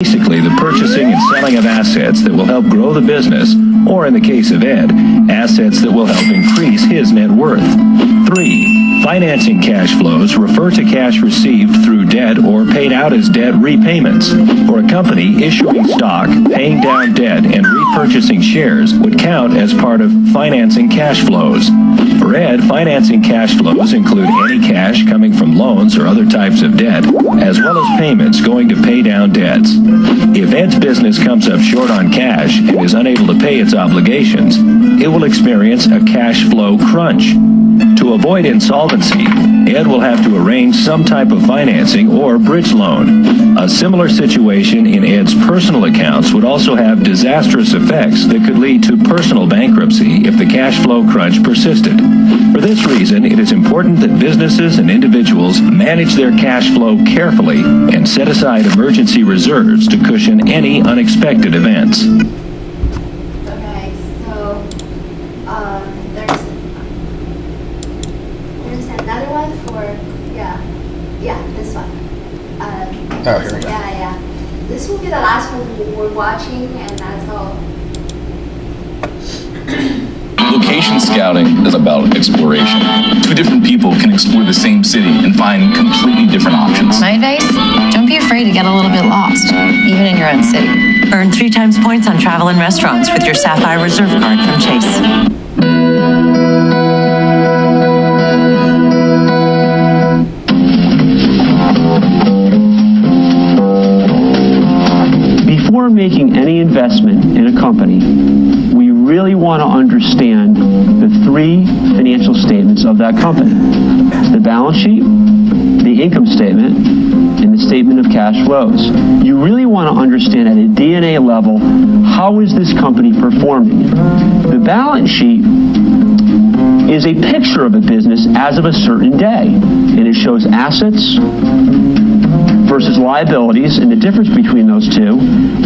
Basically, the purchasing and selling of assets that will help grow the business, or in the case of Ed, assets that will help increase his net worth. 3. Financing cash flows refer to cash received through debt or paid out as debt repayments. For a company, issuing stock, paying down debt, and repurchasing shares would count as part of financing cash flows. For Ed, financing cash flows include any cash coming from loans or other types of debt, as well as payments going to pay down debts. If Ed's business comes up short on cash and is unable to pay its obligations, it will experience a cash flow crunch. To avoid insolvency, Ed will have to arrange some type of financing or bridge loan. A similar situation in Ed's personal accounts would also have disastrous effects that could lead to personal bankruptcy if the cash flow crunch persisted. For this reason, it is important that businesses and individuals manage their cash flow carefully and set aside emergency reserves to cushion any unexpected events. Okay, so there's another one for this one. Oh, here we go. Yeah. This will be the last one we're watching, and that's all. Location scouting is about exploration. Two different people can explore the same city and find completely different options. My advice? Don't be afraid to get a little bit lost, even in your own city. Earn 3 times points on travel and restaurants with your Sapphire Reserve card from Chase. Before making any investment in a company, we really want to understand the 3 financial statements of that company. The balance sheet, the income statement, and the statement of cash flows. You really want to understand at a DNA level, how is this company performing? The balance sheet is a picture of a business as of a certain day, and it shows assets versus liabilities and the difference between those two,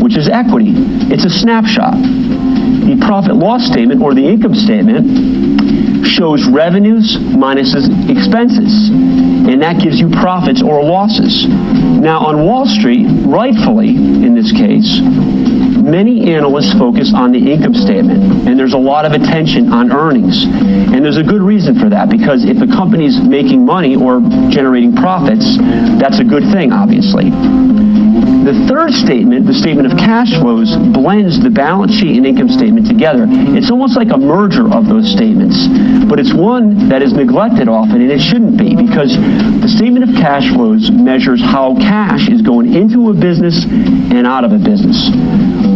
which is equity. It's a snapshot. The profit loss statement or the income statement shows revenues minus expenses, and that gives you profits or losses. Now on Wall Street, rightfully in this case, many analysts focus on the income statement, and there's a lot of attention on earnings. And there's a good reason for that, because if a company's making money or generating profits, that's a good thing, obviously. The third statement, the statement of cash flows, blends the balance sheet and income statement together. It's almost like a merger of those statements, but it's one that is neglected often, and it shouldn't be, because the statement of cash flows measures how cash is going into a business and out of a business.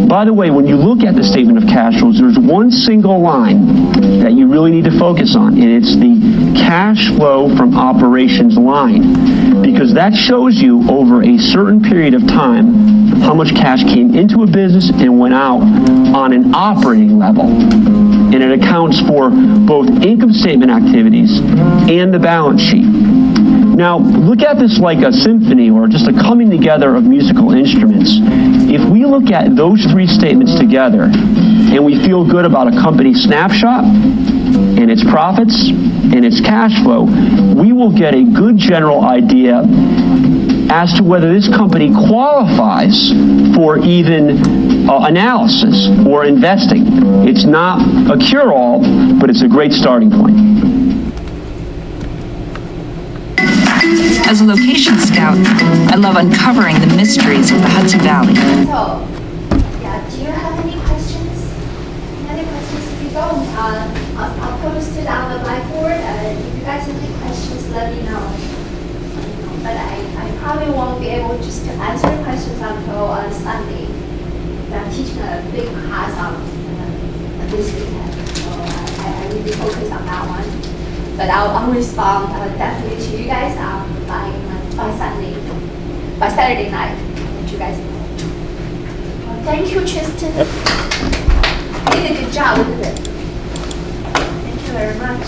By the way, when you look at the statement of cash flows, there's one single line that you really need to focus on, and it's the cash flow from operations line, because that shows you over a certain period of time how much cash came into a business and went out on an operating level. And it accounts for both income statement activities and the balance sheet. Now, look at this like a symphony or just a coming together of musical instruments. If we look at those 3 statements together and we feel good about a company snapshot and its profits and its cash flow, we will get a good general idea as to whether this company qualifies for even analysis or investing. It's not a cure-all, but it's a great starting point. As a location scout, I love uncovering the mysteries of the Hudson Valley. So, do you have any questions? Any questions? If you don't, I'll post it on the blackboard. If you guys have any questions, let me know. But I probably won't be able just to answer questions until Sunday. I'm teaching a big class on this weekend, so I really focus on that one. But I'll respond definitely to you guys by Sunday, by Saturday night. Let you guys know. Well, thank you, Tristan. You did a good job, isn't it? Thank you very much.